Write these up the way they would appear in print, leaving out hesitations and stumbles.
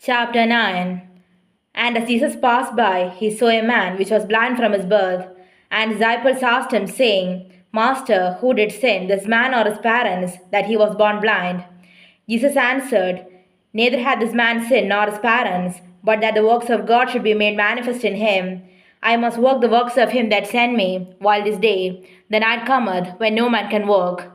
Chapter 9. And as Jesus passed by, he saw a man which was blind from his birth. And his disciples asked him, saying, Master, who did sin, this man or his parents, that he was born blind? Jesus answered, Neither had this man sinned nor his parents, but that the works of God should be made manifest in him. I must work the works of him that sent me, while this day, the night cometh, when no man can work.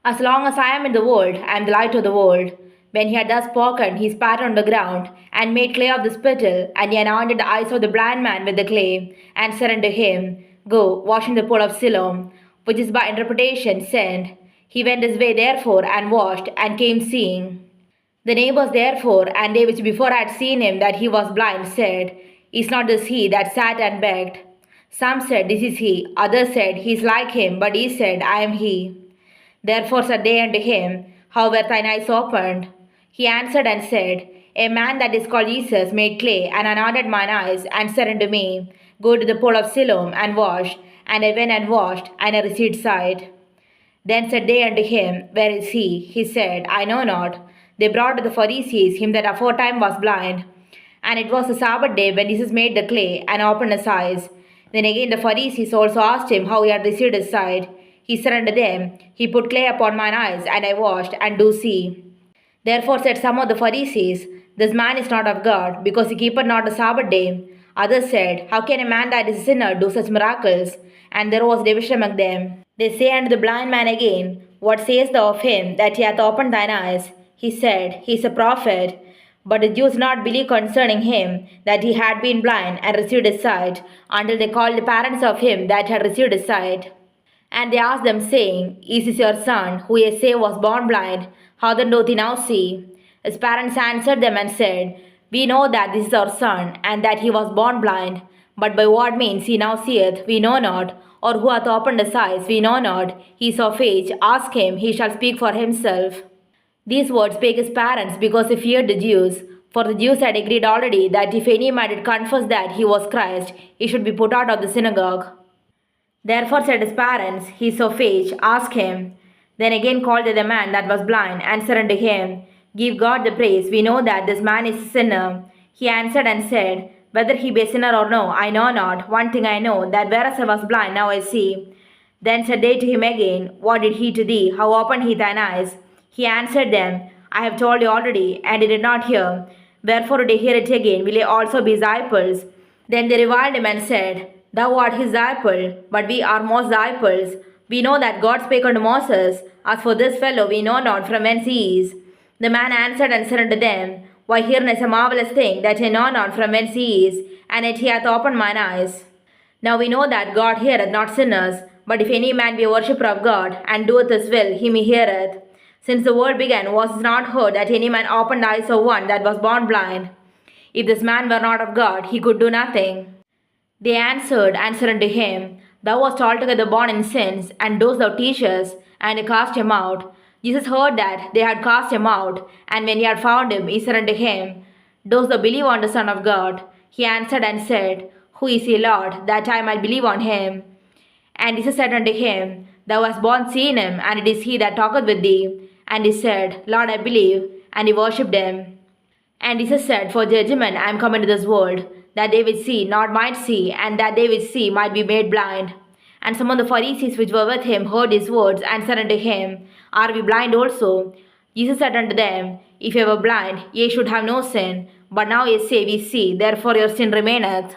As long as I am in the world, I am the light of the world. When he had thus spoken, he spat on the ground, and made clay of the spittle, and he anointed the eyes of the blind man with the clay, and said unto him, Go, wash in the pool of Siloam, which is by interpretation sent. He went his way therefore, and washed, and came seeing. The neighbors therefore, and they which before had seen him that he was blind, said, Is not this he that sat and begged? Some said, This is he. Others said, He is like him. But he said, I am he. Therefore said they unto him, How were thine eyes opened? He answered and said, A man that is called Jesus made clay, and anointed mine eyes, and said unto me, Go to the pool of Siloam, and wash. And I went and washed, and I received sight. Then said they unto him, Where is he? He said, I know not. They brought to the Pharisees him that aforetime was blind. And it was the Sabbath day when Jesus made the clay, and opened his eyes. Then again the Pharisees also asked him how he had received his sight. He said unto them, He put clay upon mine eyes, and I washed, and do see. Therefore said some of the Pharisees, This man is not of God, because he keepeth not the Sabbath day. Others said, How can a man that is a sinner do such miracles? And there was division among them. They say unto the blind man again, What sayest thou of him that he hath opened thine eyes? He said, He is a prophet. But the Jews not believe concerning him that he had been blind and received his sight, until they called the parents of him that had received his sight. And they asked them, saying, Is this your son, who ye say was born blind? How then doth he now see? His parents answered them and said, We know that this is our son, and that he was born blind. But by what means he now seeth, we know not, or who hath opened his eyes, we know not. He is of age, ask him, he shall speak for himself. These words spake his parents, because they feared the Jews. For the Jews had agreed already that if any man did confess that he was Christ, he should be put out of the synagogue. Therefore said his parents, He is of age, ask him. Then again called they the man that was blind, and said unto him, Give God the praise, we know that this man is a sinner. He answered and said, Whether he be a sinner or no, I know not. One thing I know, that whereas I was blind, now I see. Then said they to him again, What did he to thee? How opened he thine eyes? He answered them, I have told you already, and ye did not hear. Wherefore did ye hear it again? Will ye also be disciples? Then they reviled him and said, Thou art his disciple, but we are most disciples. We know that God spake unto Moses. As for this fellow, we know not from whence he is. The man answered and said unto them, Why, herein is a marvelous thing, that ye know not from whence he is, and yet he hath opened mine eyes. Now we know that God heareth not sinners, but if any man be a worshipper of God, and doeth his will, him he heareth. Since the world began, was it not heard that any man opened the eyes of one that was born blind? If this man were not of God, he could do nothing. They answered and said unto him, Thou wast altogether born in sins, and dost thou teach us? And they cast him out. Jesus heard that they had cast him out, and when he had found him, he said unto him, Dost thou believe on the Son of God? He answered and said, Who is he, Lord, that I might believe on him? And Jesus said unto him, Thou hast born seen him, and it is he that talketh with thee. And he said, Lord, I believe. And he worshipped him. And Jesus said, For judgment I am come into this world, that they which see not might see, and that they which see might be made blind. And some of the Pharisees which were with him heard his words, and said unto him, Are we blind also? Jesus said unto them, If ye were blind, ye should have no sin. But now ye say, We see, therefore your sin remaineth.